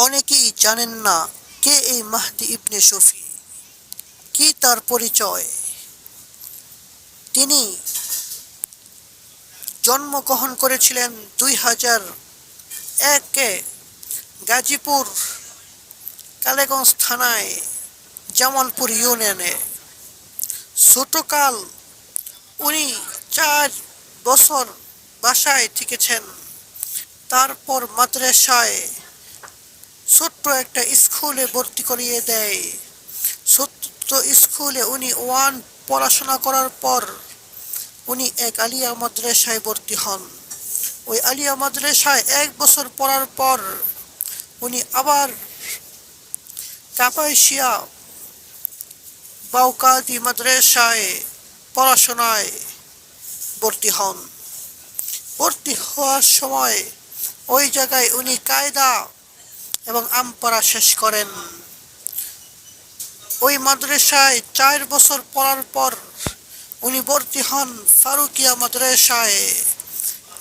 অনেকেই জানেন না কে এই মাহদী ইবনে শফি, কি তার পরিচয়। তিনি জন্মগ্রহণ করেছিলেন 2001-এ গাজীপুর কালীগঞ্জ থানায় জামালপুর ইউনিয়নে। ছোটকাল উনি 4 বছর বাসায় থেকেছেন, তারপর মাদ্রাসায় ছোট্ট একটা স্কুলে ভর্তি করিয়ে দেয়। ছোট্ট স্কুলে উনি 1 পড়াশোনা করার পর উনি এক আলিয়া মাদ্রাসায় ভর্তি হন। ওই আলিয়া মাদ্রাসায় 1 বছর পড়ার পর উনি আবার কাপাসিয়া বাউকাদি মাদ্রাসায় পড়াশোনায় ভর্তি হন। ভর্তি হওয়ার সময় ওই জায়গায় উনি কায়দা এবং আমপারা শেষ করেন। ওই মাদ্রাসায় 4 বছর পড়ার পর উনি ভর্তি হন ফারুকিয়া মাদ্রাসায়,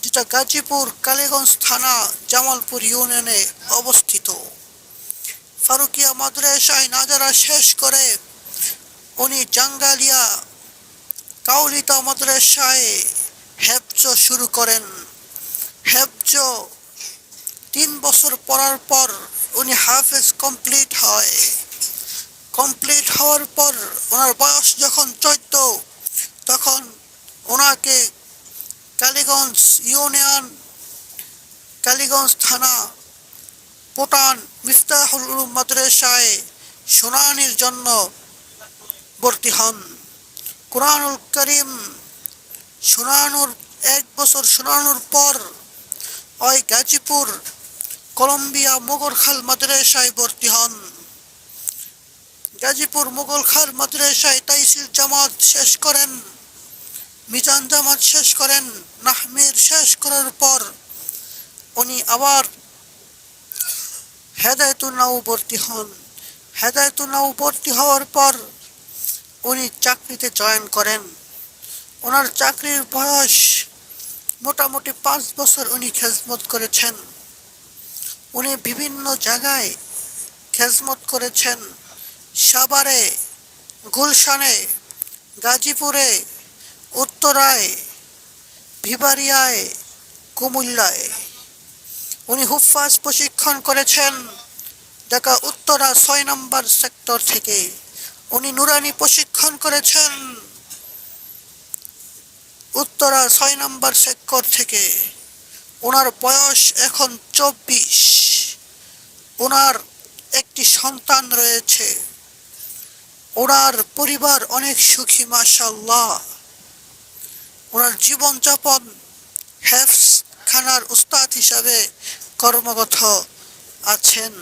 যেটা গাজীপুর কালীগঞ্জ থানা জামালপুর ইউনিয়নে অবস্থিত। ফারুকিয়া মাদ্রাসায় নাজারা শেষ করে উনি জাঙ্গালিয়া কাউলিতা মাদ্রাসায় হেফজ শুরু করেন। হেফজ 3 বছর পড়ার পর উনি হাফেজ কমপ্লিট হয়। কমপ্লিট হওয়ার পর ওনার বয়স যখন 14, তখন ওনাকে কালীগঞ্জ ইউনিয়ন কালীগঞ্জ থানা পোটান মিফতাহুল উলুম মাদ্রাসায় শুনানির জন্য ভর্তি হন। কুরআনুল কারীম শোনানোর 1 বছর শোনানোর পর ওই গাজীপুর কলম্বিয়া মোগলখাল মাদ্রাসায় ভর্তি হন। গাজীপুর মোগলখাল মাদ্রাসায় তাইসির জামাত শেষ করেন, মিজান জামাত শেষ করেন। নাহমির শেষ করার পর উনি আবার হেদায়েতুন্নাউ ভর্তি হন। হেদায়েতুন্নাউ ভর্তি হওয়ার পর উনি চাকরিতে জয়েন করেন। ওনার চাকরির বয়স মোটামুটি 5 বছর উনি খেজমত করেছেন। উনি বিভিন্ন জায়গায় খেজমত করেছেন, সাভারে, গুলশানে, গাজীপুরে, উত্তরায়, ভিবারিয়ায়, কুমিল্লায়। উনি হুফাজ প্রশিক্ষণ করেছেন ঢাকা উত্তরা 6 নম্বর সেক্টর থেকে। উনি নুরানি প্রশিক্ষণ করেছেন উত্তরা 6 নম্বর সেক্টর থেকে। ওনার বয়স এখন 24। ওনার একটি সন্তান রয়েছে। ওনার পরিবার অনেক সুখী মাশাআল্লাহ। ওনার জীবনযাপন হেফজ খানার উস্তাদ হিসাবে কর্মরত আছেন।